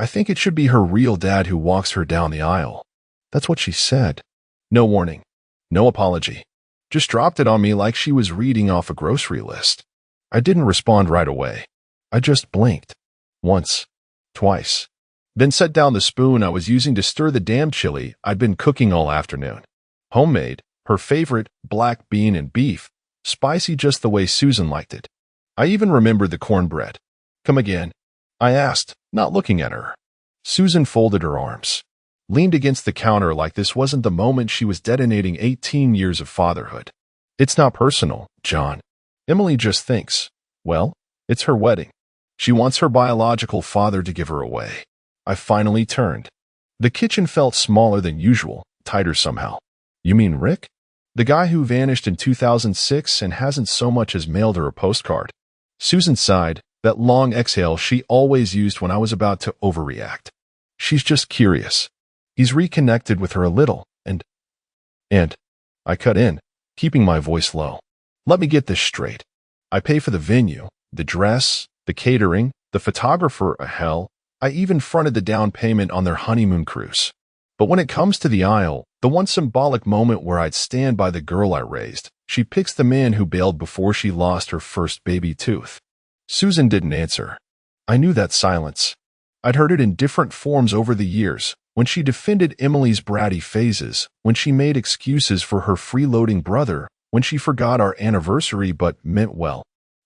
I think it should be her real dad who walks her down the aisle. That's what she said. No warning. No apology. Just dropped it on me like she was reading off a grocery list. I didn't respond right away. I just blinked. Once. Twice. Then set down the spoon I was using to stir the damn chili I'd been cooking all afternoon. Homemade, her favorite, black bean and beef, spicy just the way Susan liked it. I even remembered the cornbread. Come again? I asked, not looking at her. Susan folded her arms, leaned against the counter like this wasn't the moment she was detonating 18 years of fatherhood. It's not personal, John. Emily just thinks, well, it's her wedding. She wants her biological father to give her away. I finally turned. The kitchen felt smaller than usual, tighter somehow. You mean Rick? The guy who vanished in 2006 and hasn't so much as mailed her a postcard. Susan sighed, that long exhale she always used when I was about to overreact. She's just curious. He's reconnected with her a little, and I cut in, keeping my voice low. Let me get this straight. I pay for the venue, the dress, the catering, the photographer, hell, I even fronted the down payment on their honeymoon cruise. But when it comes to the aisle, the one symbolic moment where I'd stand by the girl I raised, she picks the man who bailed before she lost her first baby tooth. Susan didn't answer. I knew that silence. I'd heard it in different forms over the years, when she defended Emily's bratty phases, when she made excuses for her freeloading brother, when she forgot our anniversary but meant well.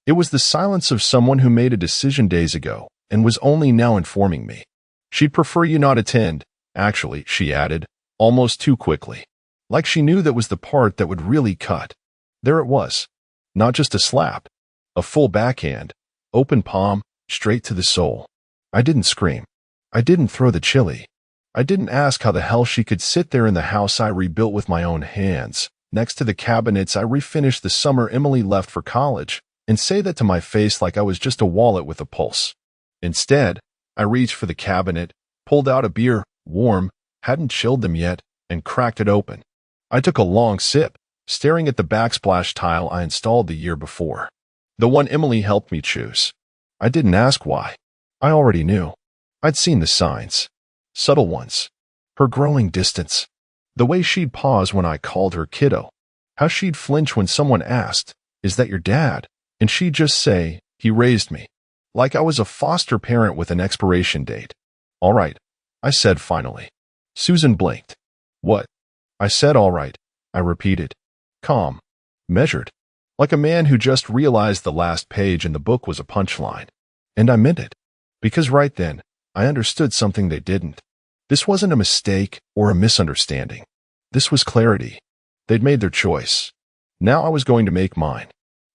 It was the silence of someone who made a decision days ago and was only now informing me. She'd prefer you not attend, actually, she added, almost too quickly. Like she knew that was the part that would really cut. There it was. Not just a slap. A full backhand. Open palm, straight to the soul. I didn't scream. I didn't throw the chili. I didn't ask how the hell she could sit there in the house I rebuilt with my own hands, next to the cabinets I refinished the summer Emily left for college, and say that to my face like I was just a wallet with a pulse. Instead, I reached for the cabinet, pulled out a beer, warm, hadn't chilled them yet, and cracked it open. I took a long sip, staring at the backsplash tile I installed the year before. The one Emily helped me choose. I didn't ask why. I already knew. I'd seen the signs. Subtle ones. Her growing distance. The way she'd pause when I called her kiddo. How she'd flinch when someone asked, "Is that your dad?" And she'd just say, "He raised me." Like I was a foster parent with an expiration date. All right, I said finally. Susan blinked. What? I said all right. I repeated. Calm. Measured. Like a man who just realized the last page in the book was a punchline. And I meant it. Because right then, I understood something they didn't. This wasn't a mistake or a misunderstanding. This was clarity. They'd made their choice. Now I was going to make mine.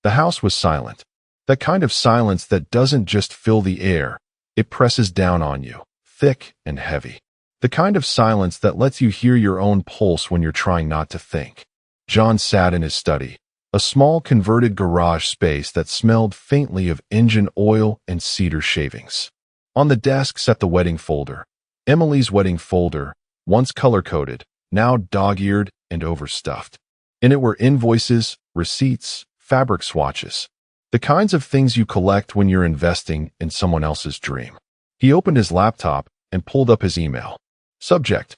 The house was silent. That kind of silence that doesn't just fill the air, it presses down on you, thick and heavy. The kind of silence that lets you hear your own pulse when you're trying not to think. John sat in his study, a small converted garage space that smelled faintly of engine oil and cedar shavings. On the desk sat the wedding folder, Emily's wedding folder, once color-coded, now dog-eared and overstuffed. In it were invoices, receipts, fabric swatches, the kinds of things you collect when you're investing in someone else's dream. He opened his laptop and pulled up his email. Subject: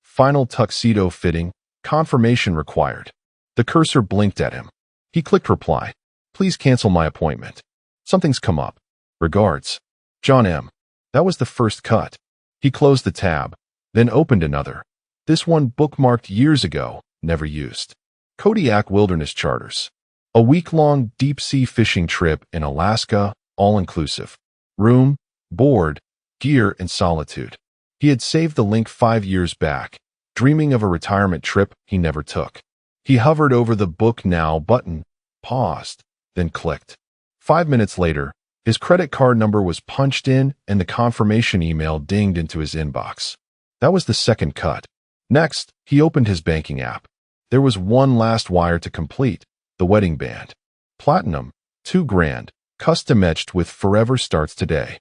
final tuxedo fitting, confirmation required. The cursor blinked at him. He clicked reply. Please cancel my appointment. Something's come up. Regards. John M. That was the first cut. He closed the tab, then opened another. This one bookmarked years ago, never used. Kodiak Wilderness Charters. A week-long deep-sea fishing trip in Alaska, all-inclusive. Room, board, gear, and solitude. He had saved the link 5 years back, dreaming of a retirement trip he never took. He hovered over the Book Now button, paused, then clicked. 5 minutes later, his credit card number was punched in and the confirmation email dinged into his inbox. That was the second cut. Next, he opened his banking app. There was one last wire to complete, the wedding band. Platinum, $2,000, custom etched with "Forever starts today."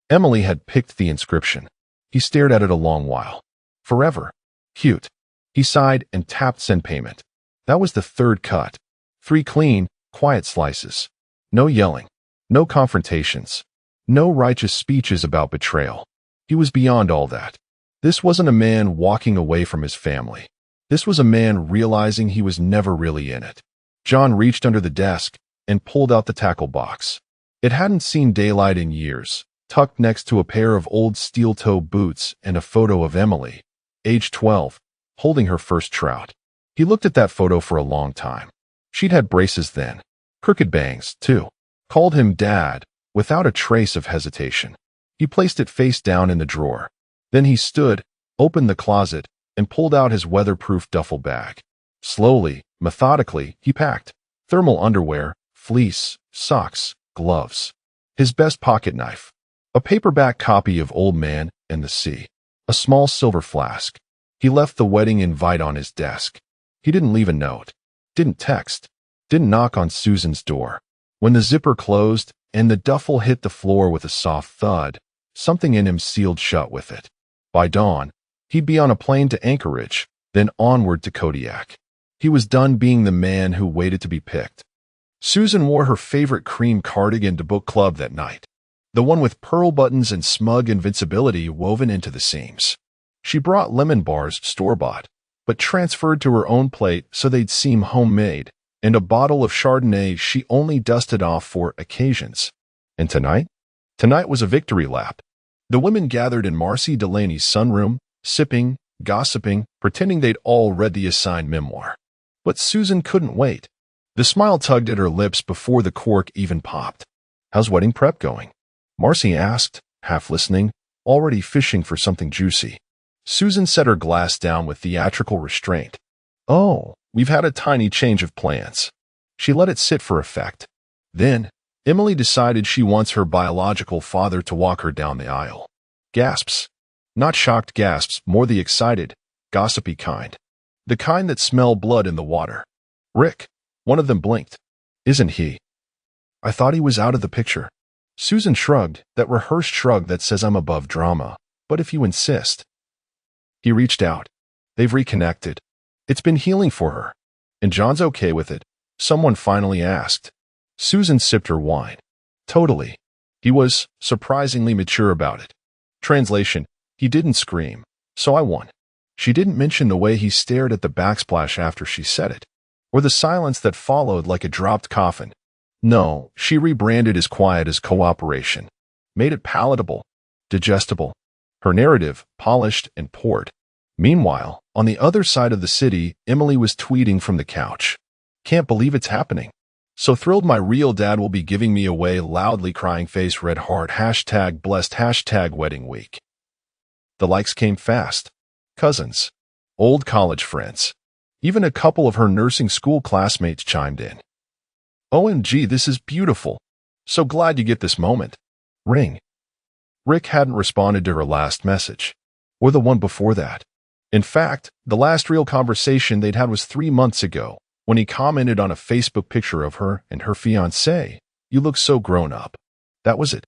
Emily had picked the inscription. He stared at it a long while. Forever. Cute. He sighed and tapped send payment. That was the third cut. 3 clean, quiet slices. No yelling. No confrontations. No righteous speeches about betrayal. He was beyond all that. This wasn't a man walking away from his family. This was a man realizing he was never really in it. John reached under the desk and pulled out the tackle box. It hadn't seen daylight in years, tucked next to a pair of old steel-toe boots and a photo of Emily, age 12, holding her first trout. He looked at that photo for a long time. She'd had braces then, crooked bangs, too. Called him Dad, without a trace of hesitation. He placed it face down in the drawer. Then he stood, opened the closet, and pulled out his weatherproof duffel bag. Slowly, methodically, he packed thermal underwear, fleece, socks, gloves, his best pocket knife, a paperback copy of Old Man and the Sea, a small silver flask. He left the wedding invite on his desk. He didn't leave a note, didn't text, didn't knock on Susan's door. When the zipper closed and the duffel hit the floor with a soft thud, something in him sealed shut with it. By dawn, he'd be on a plane to Anchorage, then onward to Kodiak. He was done being the man who waited to be picked. Susan wore her favorite cream cardigan to book club that night, the one with pearl buttons and smug invincibility woven into the seams. She brought lemon bars store-bought, but transferred to her own plate so they'd seem homemade, and a bottle of Chardonnay she only dusted off for occasions. And tonight? Tonight was a victory lap. The women gathered in Marcy Delaney's sunroom, sipping, gossiping, pretending they'd all read the assigned memoir. But Susan couldn't wait. The smile tugged at her lips before the cork even popped. "How's wedding prep going?" Marcy asked, half listening, already fishing for something juicy. Susan set her glass down with theatrical restraint. "Oh, we've had a tiny change of plans." She let it sit for effect. Then, Emily decided she wants her biological father to walk her down the aisle. Gasps. Not shocked gasps, more the excited, gossipy kind. The kind that smell blood in the water. "Rick." One of them blinked. "Isn't he?" "I thought he was out of the picture." Susan shrugged, that rehearsed shrug that says I'm above drama, but if you insist. He reached out. They've reconnected. It's been healing for her. And John's okay with it, someone finally asked. Susan sipped her wine. Totally. He was surprisingly mature about it. Translation, he didn't scream, so I won. She didn't mention the way he stared at the backsplash after she said it, or the silence that followed like a dropped coffin. No, she rebranded as quiet as cooperation, made it palatable, digestible. Her narrative, polished and poured. Meanwhile, on the other side of the city, Emily was tweeting from the couch. "Can't believe it's happening. So thrilled my real dad will be giving me away, loudly crying face red heart, #blessed, #wedding week." The likes came fast. Cousins, old college friends, even a couple of her nursing school classmates chimed in. "OMG, this is beautiful. So glad you get this moment." Ring. Rick hadn't responded to her last message, or the one before that. In fact, the last real conversation they'd had was 3 months ago, when he commented on a Facebook picture of her and her fiancé. "You look so grown up." That was it.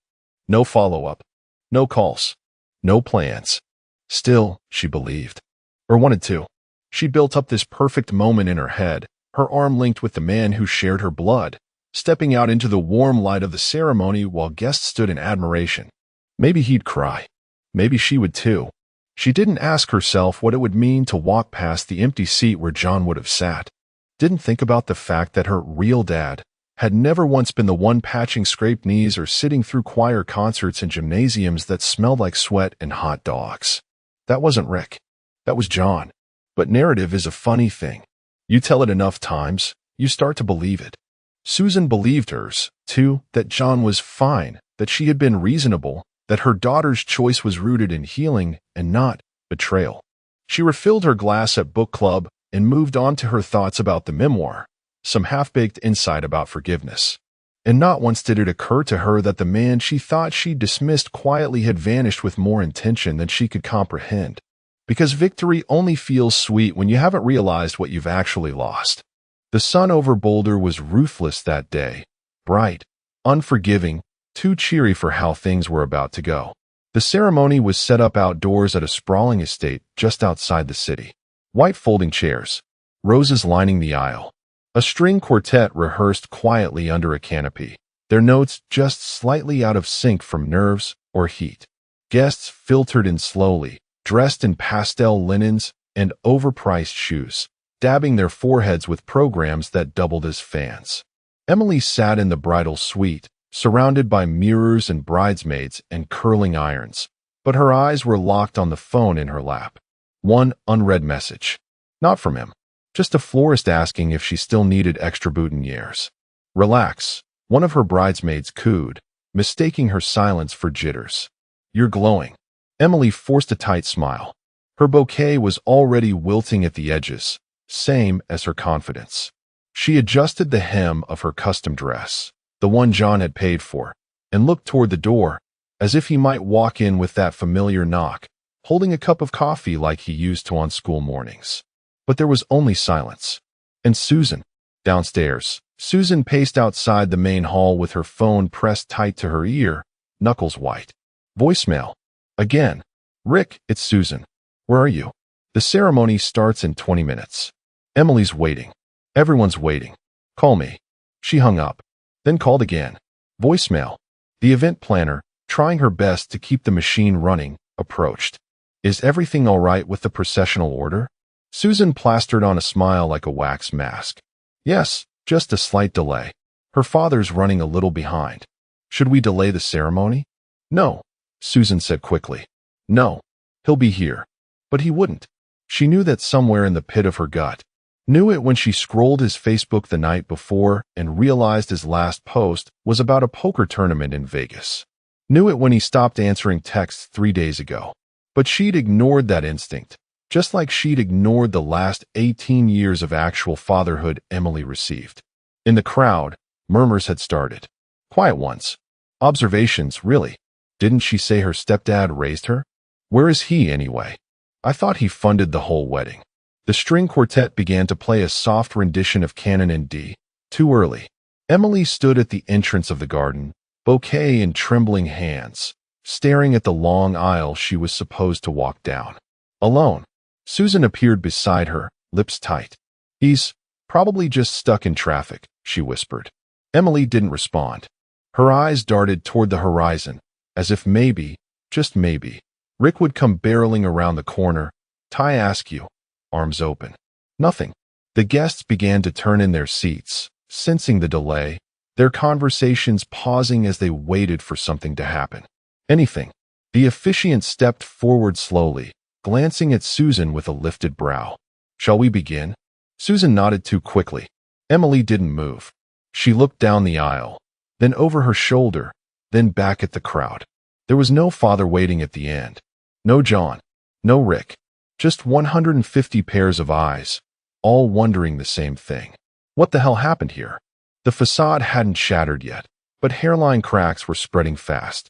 No follow-up. No calls. No plans. Still, she believed. Or wanted to. She built up this perfect moment in her head, her arm linked with the man who shared her blood, stepping out into the warm light of the ceremony while guests stood in admiration. Maybe he'd cry. Maybe she would too. She didn't ask herself what it would mean to walk past the empty seat where John would have sat. Didn't think about the fact that her real dad had never once been the one patching scraped knees or sitting through choir concerts in gymnasiums that smelled like sweat and hot dogs. That wasn't Rick. That was John. But narrative is a funny thing. You tell it enough times, you start to believe it. Susan believed hers, too, that John was fine, that she had been reasonable, that her daughter's choice was rooted in healing and not betrayal. She refilled her glass at book club and moved on to her thoughts about the memoir, some half-baked insight about forgiveness. And not once did it occur to her that the man she thought she dismissed quietly had vanished with more intention than she could comprehend. Because victory only feels sweet when you haven't realized what you've actually lost. The sun over Boulder was ruthless that day, bright, unforgiving, too cheery for how things were about to go. The ceremony was set up outdoors at a sprawling estate just outside the city. White folding chairs, roses lining the aisle. A string quartet rehearsed quietly under a canopy, their notes just slightly out of sync from nerves or heat. Guests filtered in slowly, dressed in pastel linens and overpriced shoes, dabbing their foreheads with programs that doubled as fans. Emily sat in the bridal suite, surrounded by mirrors and bridesmaids and curling irons, but her eyes were locked on the phone in her lap. One unread message. Not from him. Just a florist asking if she still needed extra boutonnieres. Relax, one of her bridesmaids cooed, mistaking her silence for jitters. You're glowing. Emily forced a tight smile. Her bouquet was already wilting at the edges, same as her confidence. She adjusted the hem of her custom dress, the one John had paid for, and looked toward the door, as if he might walk in with that familiar knock, holding a cup of coffee like he used to on school mornings. But there was only silence. And Susan, downstairs. Susan paced outside the main hall with her phone pressed tight to her ear, knuckles white. Voicemail. Again. Rick, it's Susan. Where are you? The ceremony starts in 20 minutes. Emily's waiting. Everyone's waiting. Call me. She hung up, then called again. Voicemail. The event planner, trying her best to keep the machine running, approached. Is everything all right with the processional order? Susan plastered on a smile like a wax mask. Yes, just a slight delay. Her father's running a little behind. Should we delay the ceremony? No, Susan said quickly. No, he'll be here. But he wouldn't. She knew that somewhere in the pit of her gut. Knew it when she scrolled his Facebook the night before and realized his last post was about a poker tournament in Vegas. Knew it when he stopped answering texts 3 days ago. But she'd ignored that instinct, just like she'd ignored the last 18 years of actual fatherhood Emily received. In the crowd, murmurs had started. Quiet ones. Observations, really. Didn't she say her stepdad raised her? Where is he, anyway? I thought he funded the whole wedding. The string quartet began to play a soft rendition of Canon in D. Too early. Emily stood at the entrance of the garden, bouquet in trembling hands, staring at the long aisle she was supposed to walk down. Alone. Susan appeared beside her, lips tight. He's probably just stuck in traffic, she whispered. Emily didn't respond. Her eyes darted toward the horizon, as if maybe, just maybe, Rick would come barreling around the corner. Ty askew, arms open. Nothing. The guests began to turn in their seats, sensing the delay, their conversations pausing as they waited for something to happen. Anything. The officiant stepped forward slowly, glancing at Susan with a lifted brow. Shall we begin? Susan nodded too quickly. Emily didn't move. She looked down the aisle, then over her shoulder, then back at the crowd. There was no father waiting at the end. No John. No Rick. Just 150 pairs of eyes, all wondering the same thing. What the hell happened here? The facade hadn't shattered yet, but hairline cracks were spreading fast.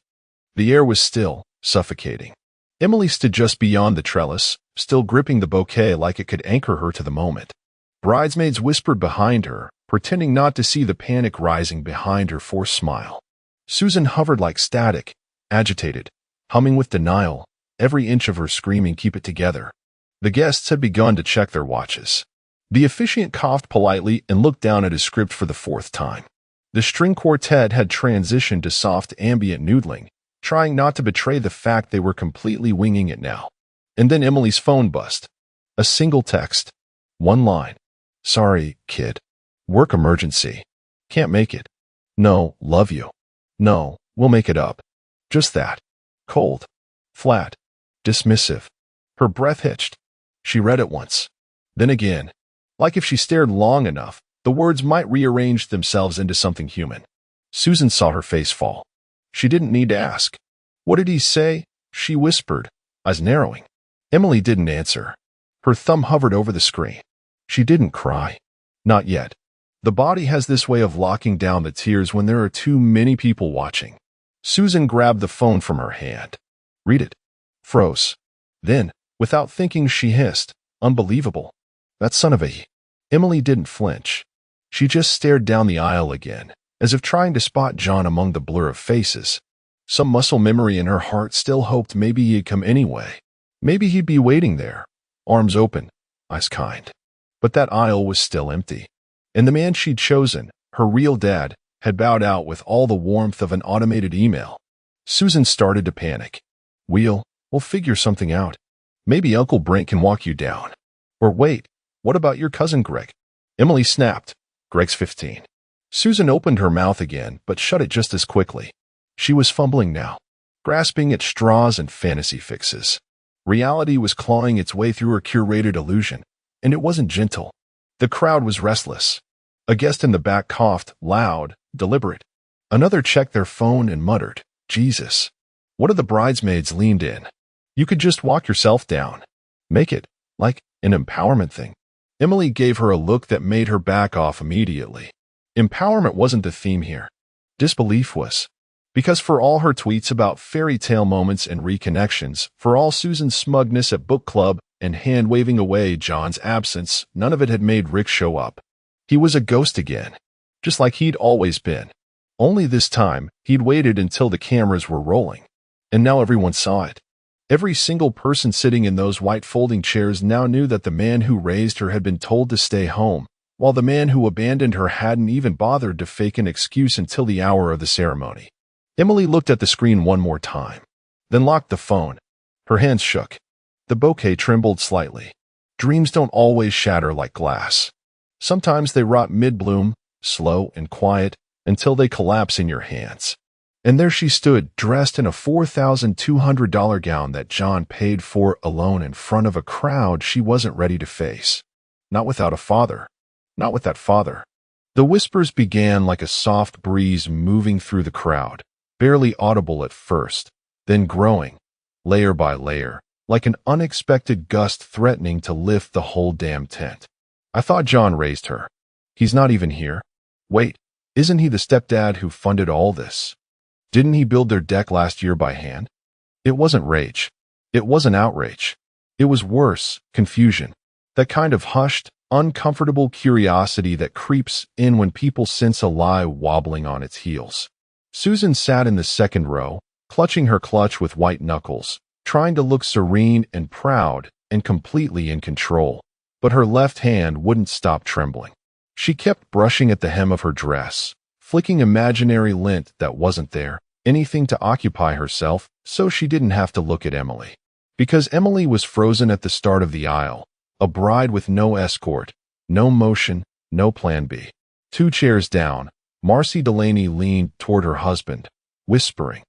The air was still, suffocating. Emily stood just beyond the trellis, still gripping the bouquet like it could anchor her to the moment. Bridesmaids whispered behind her, pretending not to see the panic rising behind her forced smile. Susan hovered like static, agitated, humming with denial, every inch of her screaming, "Keep it together." The guests had begun to check their watches. The officiant coughed politely and looked down at his script for the 4th time. The string quartet had transitioned to soft ambient noodling, trying not to betray the fact they were completely winging it now. And then Emily's phone buzzed. A single text. One line. Sorry, kid. Work emergency. Can't make it. No, love you. No, we'll make it up. Just that. Cold. Flat. Dismissive. Her breath hitched. She read it once. Then again. Like if she stared long enough, the words might rearrange themselves into something human. Susan saw her face fall. She didn't need to ask. What did he say? She whispered, eyes narrowing. Emily didn't answer. Her thumb hovered over the screen. She didn't cry. Not yet. The body has this way of locking down the tears when there are too many people watching. Susan grabbed the phone from her hand. Read it. Froze. Then, without thinking, she hissed, "Unbelievable. That son of a..." Emily didn't flinch. She just stared down the aisle again, as if trying to spot John among the blur of faces. Some muscle memory in her heart still hoped maybe he'd come anyway. Maybe he'd be waiting there, arms open, eyes kind. But that aisle was still empty. And the man she'd chosen, her real dad, had bowed out with all the warmth of an automated email. Susan started to panic. We'll figure something out. Maybe Uncle Brent can walk you down. Or wait, what about your cousin Greg? Emily snapped. Greg's 15. Susan opened her mouth again, but shut it just as quickly. She was fumbling now, grasping at straws and fantasy fixes. Reality was clawing its way through her curated illusion, and it wasn't gentle. The crowd was restless. A guest in the back coughed, loud, deliberate. Another checked their phone and muttered, Jesus. One of the bridesmaids leaned in. You could just walk yourself down. Make it, like, an empowerment thing. Emily gave her a look that made her back off immediately. Empowerment wasn't the theme here. Disbelief was. Because for all her tweets about fairy tale moments and reconnections, for all Susan's smugness at book club and hand-waving away John's absence, none of it had made Rick show up. He was a ghost again, just like he'd always been. Only this time, he'd waited until the cameras were rolling. And now everyone saw it. Every single person sitting in those white folding chairs now knew that the man who raised her had been told to stay home, while the man who abandoned her hadn't even bothered to fake an excuse until the hour of the ceremony. Emily looked at the screen one more time, then locked the phone. Her hands shook. The bouquet trembled slightly. Dreams don't always shatter like glass. Sometimes they rot mid-bloom, slow and quiet, until they collapse in your hands. And there she stood, dressed in a $4,200 gown that John paid for alone in front of a crowd she wasn't ready to face. Not without a father. Not with that father. The whispers began like a soft breeze moving through the crowd, barely audible at first, then growing, layer by layer, like an unexpected gust threatening to lift the whole damn tent. I thought John raised her. He's not even here. Wait, isn't he the stepdad who funded all this? Didn't he build their deck last year by hand? It wasn't rage. It wasn't outrage. It was worse, confusion. That kind of hushed, uncomfortable curiosity that creeps in when people sense a lie wobbling on its heels. Susan sat in the second row, clutching her clutch with white knuckles, trying to look serene and proud and completely in control. But her left hand wouldn't stop trembling. She kept brushing at the hem of her dress, flicking imaginary lint that wasn't there, anything to occupy herself, so she didn't have to look at Emily. Because Emily was frozen at the start of the aisle, a bride with no escort, no motion, no plan B. 2 chairs down, Marcy Delaney leaned toward her husband, whispering,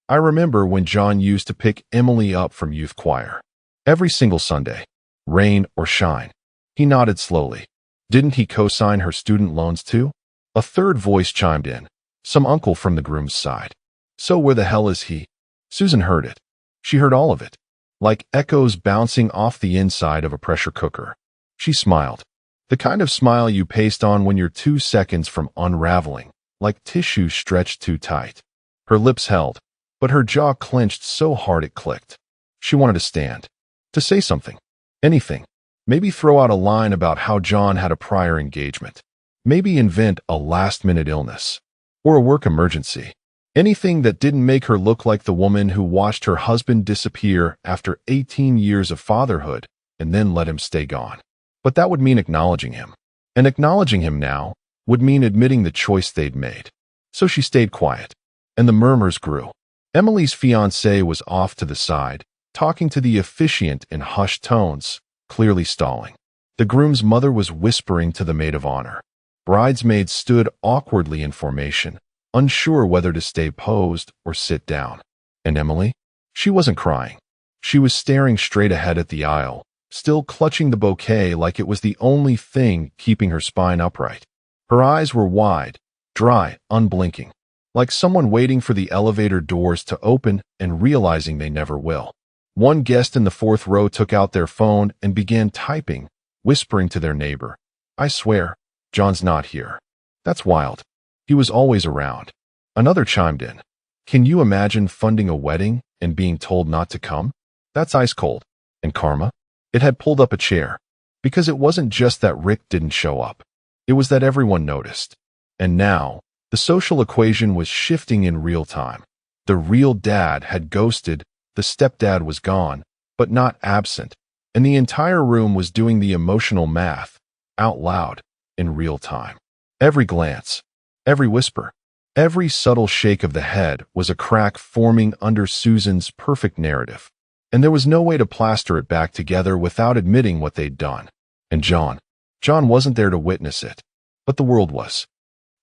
I remember when John used to pick Emily up from youth choir. Every single Sunday, rain or shine. He nodded slowly. Didn't he co-sign her student loans too? A third voice chimed in, some uncle from the groom's side. So where the hell is he? Susan heard it. She heard all of it, like echoes bouncing off the inside of a pressure cooker. She smiled. The kind of smile you paste on when you're 2 seconds from unraveling, like tissue stretched too tight. Her lips held, but her jaw clenched so hard it clicked. She wanted to stand, to say something, anything. Maybe throw out a line about how John had a prior engagement. Maybe invent a last-minute illness. Or a work emergency. Anything that didn't make her look like the woman who watched her husband disappear after 18 years of fatherhood and then let him stay gone. But that would mean acknowledging him. And acknowledging him now would mean admitting the choice they'd made. So she stayed quiet. And the murmurs grew. Emily's fiancé was off to the side, talking to the officiant in hushed tones, clearly stalling. The groom's mother was whispering to the maid of honor. Bridesmaids stood awkwardly in formation, unsure whether to stay posed or sit down. And Emily? She wasn't crying. She was staring straight ahead at the aisle, still clutching the bouquet like it was the only thing keeping her spine upright. Her eyes were wide, dry, unblinking, like someone waiting for the elevator doors to open and realizing they never will. One guest in the 4th row took out their phone and began typing, whispering to their neighbor, I swear, John's not here. That's wild. He was always around. Another chimed in. Can you imagine funding a wedding and being told not to come? That's ice cold. And karma? It had pulled up a chair. Because it wasn't just that Rick didn't show up. It was that everyone noticed. And now, the social equation was shifting in real time. The real dad had ghosted, the stepdad was gone, but not absent, and the entire room was doing the emotional math, out loud, in real time. Every glance, every whisper, Every subtle shake of the head was a crack forming under Susan's perfect narrative, and there was no way to plaster it back together without admitting what they'd done. And John wasn't there to witness it, but the world was.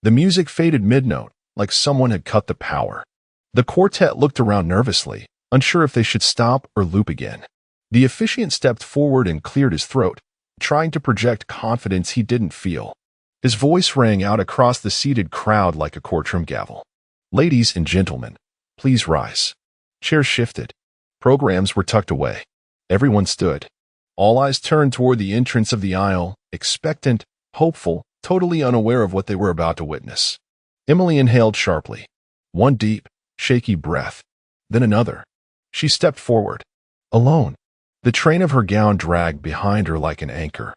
The music faded mid-note, like someone had cut the power. The quartet looked around nervously, unsure if they should stop or loop again. The officiant stepped forward and cleared his throat, trying to project confidence he didn't feel. His voice rang out across the seated crowd like a courtroom gavel. "Ladies and gentlemen, please rise." Chairs shifted. Programs were tucked away. Everyone stood. All eyes turned toward the entrance of the aisle, expectant, hopeful, totally unaware of what they were about to witness. Emily inhaled sharply. One deep, shaky breath. Then another. She stepped forward. Alone. The train of her gown dragged behind her like an anchor.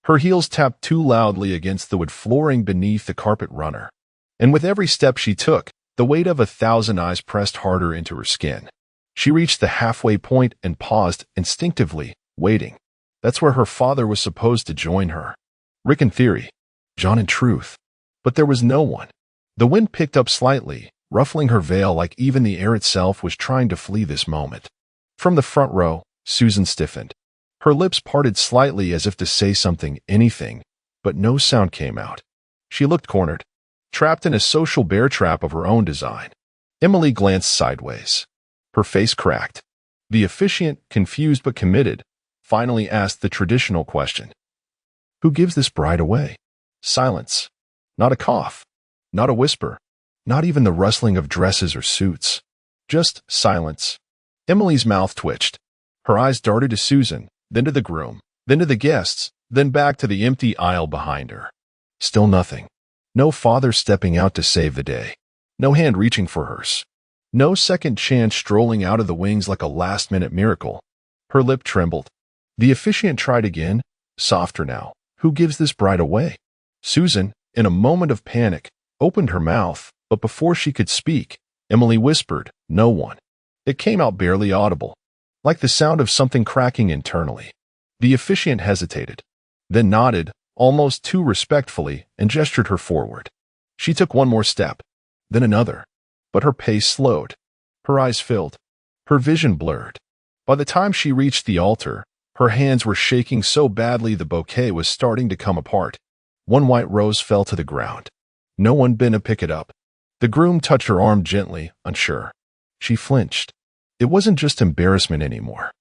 Her heels tapped too loudly against the wood flooring beneath the carpet runner. And with every step she took, the weight of 1,000 eyes pressed harder into her skin. She reached the halfway point and paused, instinctively, waiting. That's where her father was supposed to join her. Rick in theory, John in truth. But there was no one. The wind picked up slightly, ruffling her veil like even the air itself was trying to flee this moment. From the front row, Susan stiffened. Her lips parted slightly as if to say something, anything, but no sound came out. She looked cornered, trapped in a social bear trap of her own design. Emily glanced sideways. Her face cracked. The officiant, confused but committed, finally asked the traditional question. Who gives this bride away? Silence. Not a cough. Not a whisper. Not even the rustling of dresses or suits. Just silence. Emily's mouth twitched. Her eyes darted to Susan, then to the groom, then to the guests, then back to the empty aisle behind her. Still nothing. No father stepping out to save the day. No hand reaching for hers. No second chance strolling out of the wings like a last-minute miracle. Her lip trembled. The officiant tried again, softer now. Who gives this bride away? Susan, in a moment of panic, opened her mouth, but before she could speak, Emily whispered, "No one." It came out barely audible, like the sound of something cracking internally. The officiant hesitated, then nodded, almost too respectfully, and gestured her forward. She took one more step, then another, but her pace slowed. Her eyes filled, her vision blurred. By the time she reached the altar, her hands were shaking so badly the bouquet was starting to come apart. One white rose fell to the ground. No one bent to pick it up. The groom touched her arm gently, unsure. She flinched. It wasn't just embarrassment anymore.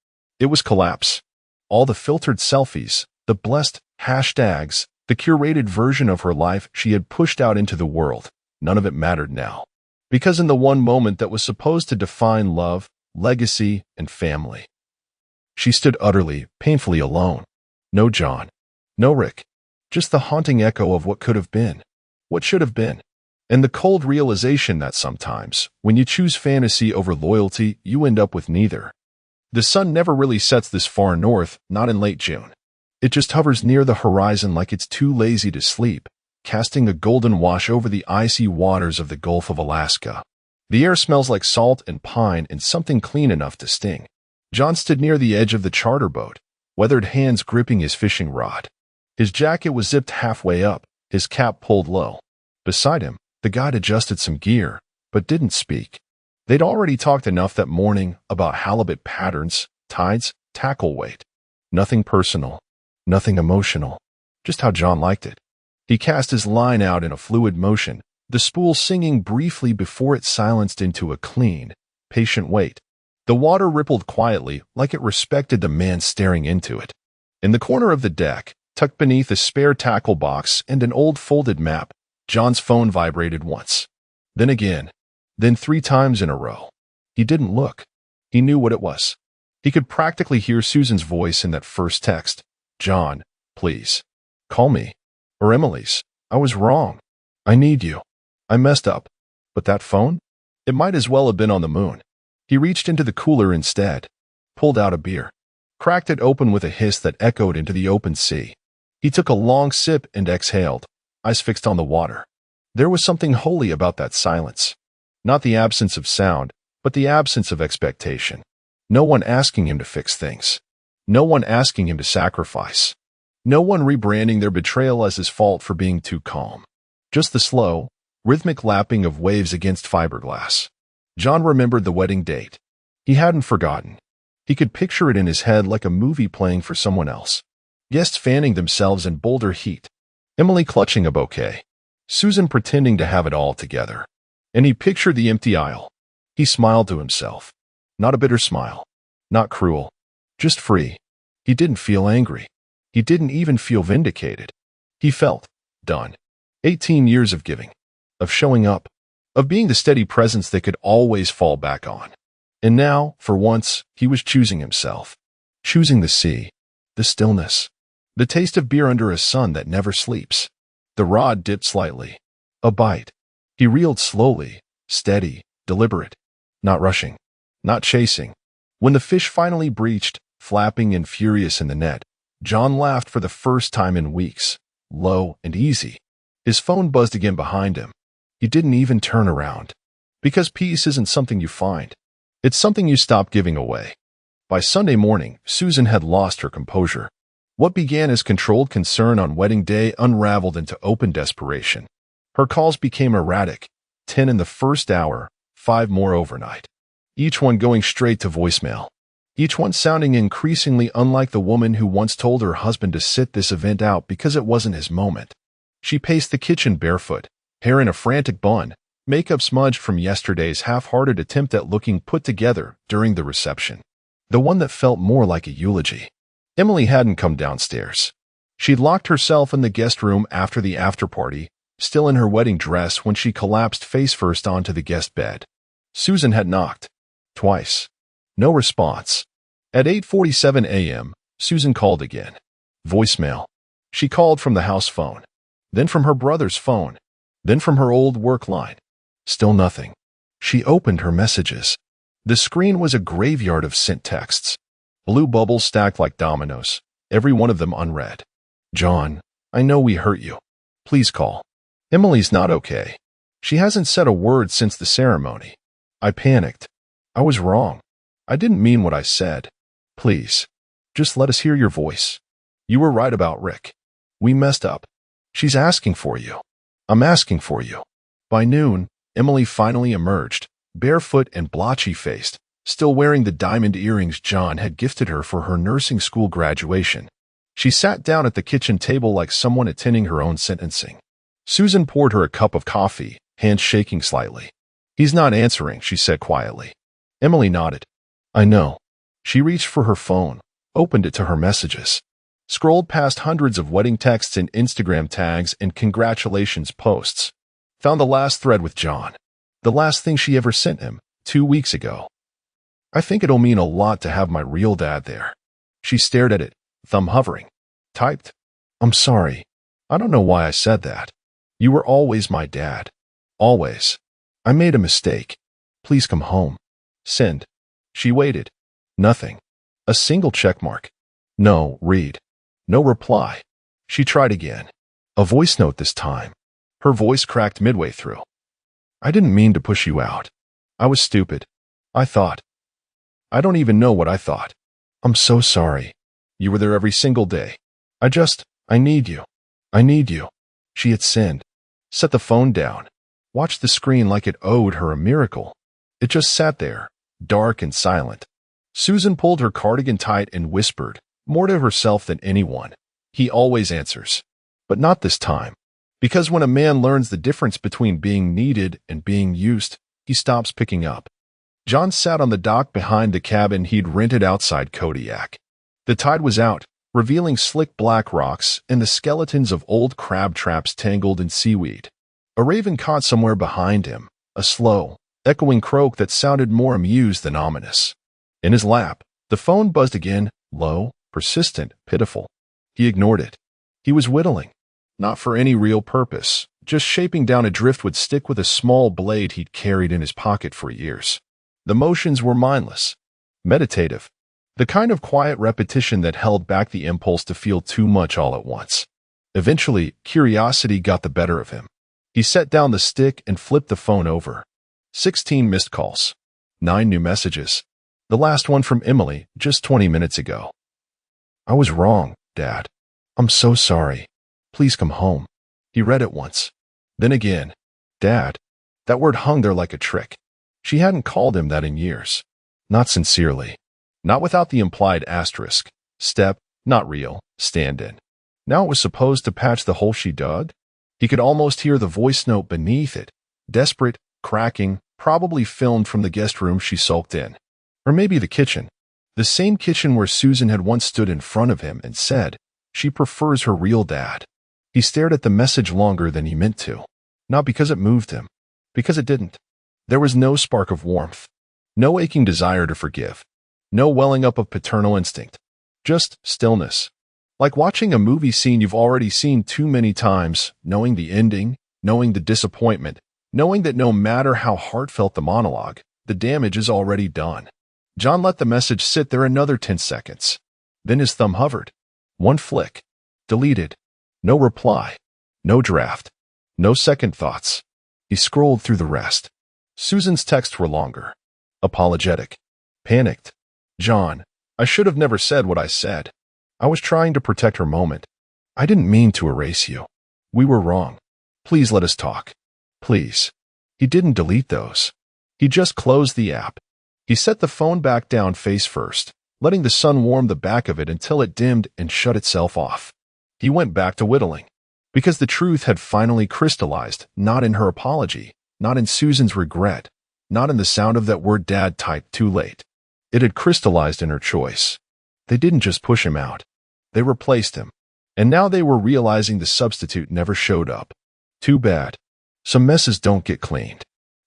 It was collapse. All the filtered selfies, the blessed hashtags, the curated version of her life she had pushed out into the world, none of it mattered now. Because in the one moment that was supposed to define love, legacy, and family, she stood utterly, painfully alone. No John. No Rick. Just the haunting echo of what could have been. What should have been. And the cold realization that sometimes, when you choose fantasy over loyalty, you end up with neither. The sun never really sets this far north, not in late June. It just hovers near the horizon like it's too lazy to sleep, casting a golden wash over the icy waters of the Gulf of Alaska. The air smells like salt and pine and something clean enough to sting. John stood near the edge of the charter boat, weathered hands gripping his fishing rod. His jacket was zipped halfway up, his cap pulled low. Beside him, the guide adjusted some gear, but didn't speak. They'd already talked enough that morning about halibut patterns, tides, tackle weight. Nothing personal, nothing emotional, just how John liked it. He cast his line out in a fluid motion, the spool singing briefly before it silenced into a clean, patient wait. The water rippled quietly, like it respected the man staring into it. In the corner of the deck, tucked beneath a spare tackle box and an old folded map, John's phone vibrated once. Then again. Then 3 times in a row. He didn't look. He knew what it was. He could practically hear Susan's voice in that first text. "John, please. Call me. Or Emily's. I was wrong. I need you. I messed up." But that phone? It might as well have been on the moon. He reached into the cooler instead, pulled out a beer, cracked it open with a hiss that echoed into the open sea. He took a long sip and exhaled, eyes fixed on the water. There was something holy about that silence. Not the absence of sound, but the absence of expectation. No one asking him to fix things. No one asking him to sacrifice. No one rebranding their betrayal as his fault for being too calm. Just the slow, rhythmic lapping of waves against fiberglass. John remembered the wedding date. He hadn't forgotten. He could picture it in his head like a movie playing for someone else. Guests fanning themselves in bolder heat. Emily clutching a bouquet. Susan pretending to have it all together. And he pictured the empty aisle. He smiled to himself. Not a bitter smile. Not cruel. Just free. He didn't feel angry. He didn't even feel vindicated. He felt done. 18 years of giving. Of showing up. Of being the steady presence they could always fall back on. And now, for once, he was choosing himself. Choosing the sea. The stillness. The taste of beer under a sun that never sleeps. The rod dipped slightly. A bite. He reeled slowly, steady, deliberate. Not rushing. Not chasing. When the fish finally breached, flapping and furious in the net, John laughed for the first time in weeks. Low and easy. His phone buzzed again behind him. He didn't even turn around. Because peace isn't something you find. It's something you stop giving away. By Sunday morning, Susan had lost her composure. What began as controlled concern on wedding day unraveled into open desperation. Her calls became erratic, 10 in the first hour, 5 more overnight. Each one going straight to voicemail. Each one sounding increasingly unlike the woman who once told her husband to sit this event out because it wasn't his moment. She paced the kitchen barefoot, hair in a frantic bun, makeup smudged from yesterday's half-hearted attempt at looking put together during the reception. The one that felt more like a eulogy. Emily hadn't come downstairs. She'd locked herself in the guest room after the after-party, still in her wedding dress when she collapsed face-first onto the guest bed. Susan had knocked. Twice. No response. At 8:47 a.m., Susan called again. Voicemail. She called from the house phone. Then from her brother's phone. Then from her old work line. Still nothing. She opened her messages. The screen was a graveyard of sent texts. Blue bubbles stacked like dominoes, every one of them unread. John, I know we hurt you. Please call. Emily's not okay. She hasn't said a word since the ceremony. I panicked. I was wrong. I didn't mean what I said. Please, just let us hear your voice. You were right about Rick. We messed up. She's asking for you. I'm asking for you. By noon, Emily finally emerged, barefoot and blotchy-faced, still wearing the diamond earrings John had gifted her for her nursing school graduation. She sat down at the kitchen table like someone attending her own sentencing. Susan poured her a cup of coffee, hands shaking slightly. He's not answering, she said quietly. Emily nodded. I know. She reached for her phone, opened it to her messages, scrolled past hundreds of wedding texts and Instagram tags and congratulations posts. Found the last thread with John. The last thing she ever sent him, 2 weeks ago. I think it'll mean a lot to have my real dad there. She stared at it, thumb hovering. Typed. I'm sorry. I don't know why I said that. You were always my dad. Always. I made a mistake. Please come home. Send. She waited. Nothing. A single checkmark. No, read. No reply. She tried again. A voice note this time. Her voice cracked midway through. I didn't mean to push you out. I was stupid. I thought. I don't even know what I thought. I'm so sorry. You were there every single day. I need you. I need you. She had sinned. Set the phone down. Watched the screen like it owed her a miracle. It just sat there, dark and silent. Susan pulled her cardigan tight and whispered, more to herself than anyone. He always answers. But not this time. Because when a man learns the difference between being needed and being used, he stops picking up. John sat on the dock behind the cabin he'd rented outside Kodiak. The tide was out, revealing slick black rocks and the skeletons of old crab traps tangled in seaweed. A raven caught somewhere behind him, a slow, echoing croak that sounded more amused than ominous. In his lap, the phone buzzed again, low, persistent, pitiful. He ignored it. He was whittling. Not for any real purpose, just shaping down a driftwood stick with a small blade he'd carried in his pocket for years. The motions were mindless, meditative, the kind of quiet repetition that held back the impulse to feel too much all at once. Eventually, curiosity got the better of him. He set down the stick and flipped the phone over. 16 missed calls. 9 new messages. The last one from Emily just 20 minutes ago. I was wrong, Dad. I'm so sorry. Please come home. He read it once. Then again. Dad. That word hung there like a trick. She hadn't called him that in years. Not sincerely. Not without the implied asterisk. Step, not real, stand-in. Now it was supposed to patch the hole she dug? He could almost hear the voice note beneath it. Desperate, cracking, probably filmed from the guest room she sulked in. Or maybe the kitchen. The same kitchen where Susan had once stood in front of him and said she prefers her real dad. He stared at the message longer than he meant to. Not because it moved him. Because it didn't. There was no spark of warmth. No aching desire to forgive. No welling up of paternal instinct. Just stillness. Like watching a movie scene you've already seen too many times, knowing the ending, knowing the disappointment, knowing that no matter how heartfelt the monologue, the damage is already done. John let the message sit there another 10 seconds. Then his thumb hovered. One flick. Deleted. No reply. No draft. No second thoughts. He scrolled through the rest. Susan's texts were longer. Apologetic. Panicked. John, I should have never said what I said. I was trying to protect her moment. I didn't mean to erase you. We were wrong. Please let us talk. Please. He didn't delete those. He just closed the app. He set the phone back down face first, letting the sun warm the back of it until it dimmed and shut itself off. He went back to whittling. Because the truth had finally crystallized, not in her apology, not in Susan's regret, not in the sound of that word dad typed too late. It had crystallized in her choice. They didn't just push him out. They replaced him. And now they were realizing the substitute never showed up. Too bad. Some messes don't get cleaned.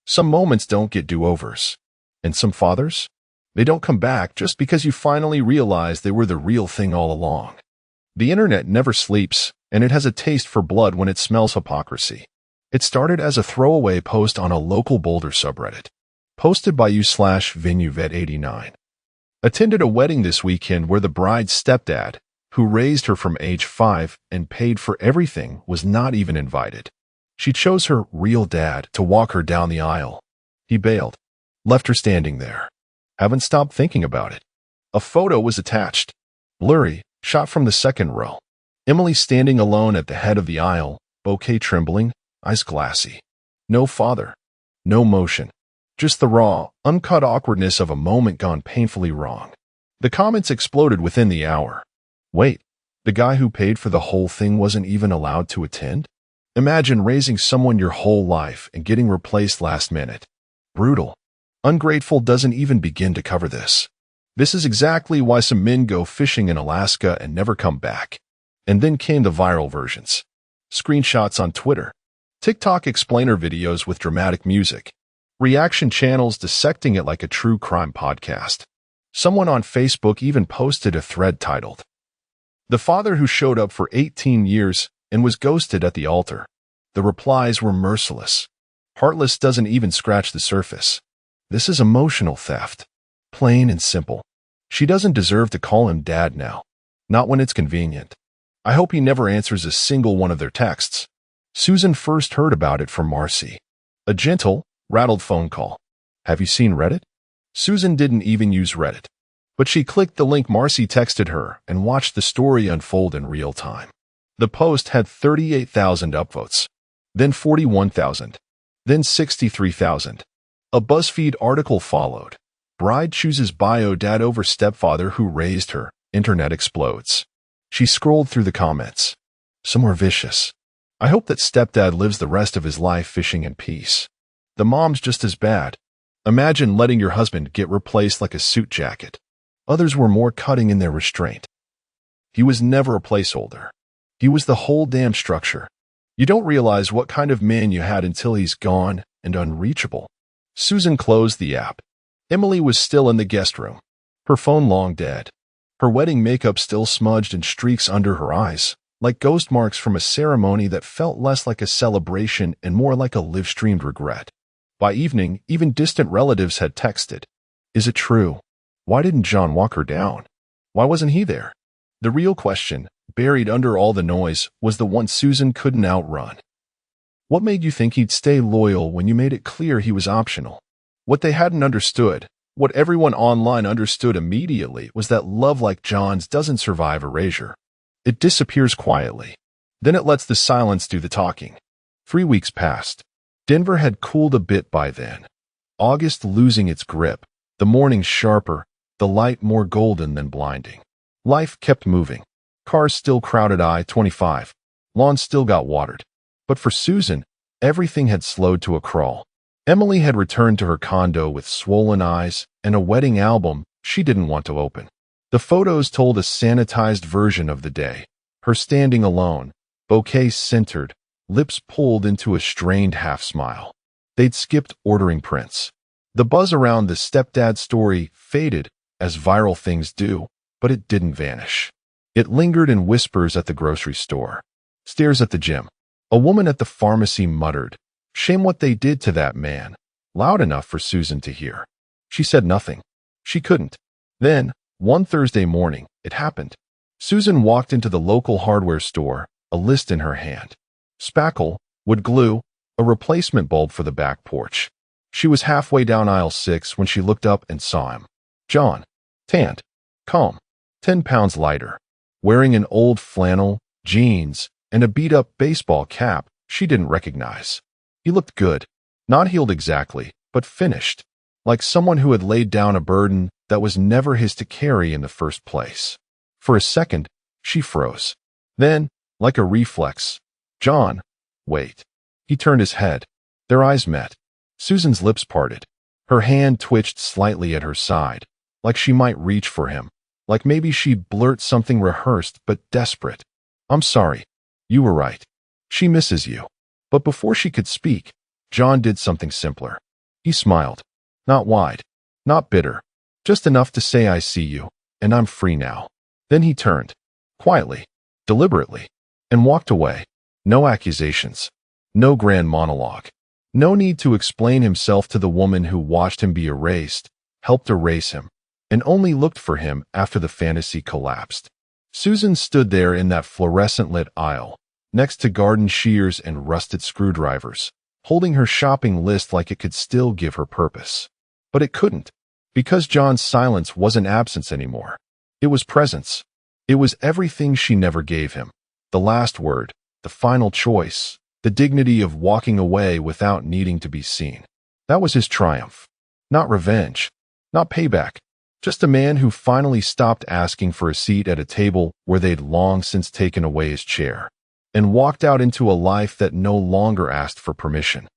Some moments don't get do-overs. And some fathers? They don't come back just because you finally realize they were the real thing all along. The internet never sleeps, and it has a taste for blood when it smells hypocrisy. It started as a throwaway post on a local Boulder subreddit. Posted by u/VenueVet89. Attended a wedding this weekend where the bride's stepdad, who raised her from age 5 and paid for everything, was not even invited. She chose her real dad to walk her down the aisle. He bailed. Left her standing there. Haven't stopped thinking about it. A photo was attached. Blurry, shot from the second row. Emily standing alone at the head of the aisle, bouquet trembling, eyes glassy. No father. No motion. Just the raw, uncut awkwardness of a moment gone painfully wrong. The comments exploded within the hour. Wait, the guy who paid for the whole thing wasn't even allowed to attend? Imagine raising someone your whole life and getting replaced last minute. Brutal. Ungrateful doesn't even begin to cover this. This is exactly why some men go fishing in Alaska and never come back. And then came the viral versions. Screenshots on Twitter. TikTok explainer videos with dramatic music. Reaction channels dissecting it like a true crime podcast. Someone on Facebook even posted a thread titled, "The father who showed up for 18 years and was ghosted at the altar." The replies were merciless. Heartless doesn't even scratch the surface. This is emotional theft. Plain and simple. She doesn't deserve to call him dad now. Not when it's convenient. I hope he never answers a single one of their texts. Susan first heard about it from Marcy. A gentle, rattled phone call. Have you seen Reddit? Susan didn't even use Reddit. But she clicked the link Marcy texted her and watched the story unfold in real time. The post had 38,000 upvotes. Then 41,000. Then 63,000. A BuzzFeed article followed. Bride chooses bio dad over stepfather who raised her. Internet explodes. She scrolled through the comments. Some were vicious. I hope that stepdad lives the rest of his life fishing in peace. The mom's just as bad. Imagine letting your husband get replaced like a suit jacket. Others were more cutting in their restraint. He was never a placeholder. He was the whole damn structure. You don't realize what kind of man you had until he's gone and unreachable. Susan closed the app. Emily was still in the guest room. Her phone long dead. Her wedding makeup still smudged in streaks under her eyes, like ghost marks from a ceremony that felt less like a celebration and more like a live-streamed regret. By evening, even distant relatives had texted. Is it true? Why didn't John walk her down? Why wasn't he there? The real question, buried under all the noise, was the one Susan couldn't outrun. What made you think he'd stay loyal when you made it clear he was optional? What they hadn't understood, what everyone online understood immediately, was that love like John's doesn't survive erasure. It disappears quietly. Then it lets the silence do the talking. 3 weeks passed. Denver had cooled a bit by then. August losing its grip, the mornings sharper, the light more golden than blinding. Life kept moving. Cars still crowded I-25. Lawns still got watered. But for Susan, everything had slowed to a crawl. Emily had returned to her condo with swollen eyes and a wedding album she didn't want to open. The photos told a sanitized version of the day. Her standing alone, bouquet centered, lips pulled into a strained half-smile. They'd skipped ordering prints. The buzz around the Stepdad's story faded, as viral things do, but it didn't vanish. It lingered in whispers at the grocery store, stares at the gym. A woman at the pharmacy muttered, "Shame what they did to that man," loud enough for Susan to hear. She said nothing. She couldn't. Then, one Thursday morning, it happened. Susan walked into the local hardware store, a list in her hand. Spackle, wood glue, a replacement bulb for the back porch. She was halfway down aisle 6 when she looked up and saw him. John. Tanned. Calm. 10 pounds lighter. Wearing an old flannel, jeans, and a beat-up baseball cap she didn't recognize. He looked good. Not healed exactly, but finished. Like someone who had laid down a burden that was never his to carry in the first place. For a second, she froze. Then, like a reflex, "John, wait." He turned his head. Their eyes met. Susan's lips parted. Her hand twitched slightly at her side, like she might reach for him, like maybe she'd blurt something rehearsed but desperate. "I'm sorry. You were right. She misses you." But before she could speak, John did something simpler. He smiled. Not wide, not bitter, just enough to say, "I see you, and I'm free now." Then he turned, quietly, deliberately, and walked away. No accusations. No grand monologue. No need to explain himself to the woman who watched him be erased, helped erase him, and only looked for him after the fantasy collapsed. Susan stood there in that fluorescent-lit aisle, next to garden shears and rusted screwdrivers, holding her shopping list like it could still give her purpose. But it couldn't, because John's silence wasn't absence anymore. It was presence. It was everything she never gave him. The last word, the final choice, the dignity of walking away without needing to be seen. That was his triumph. Not revenge. Not payback. Just a man who finally stopped asking for a seat at a table where they'd long since taken away his chair, and walked out into a life that no longer asked for permission.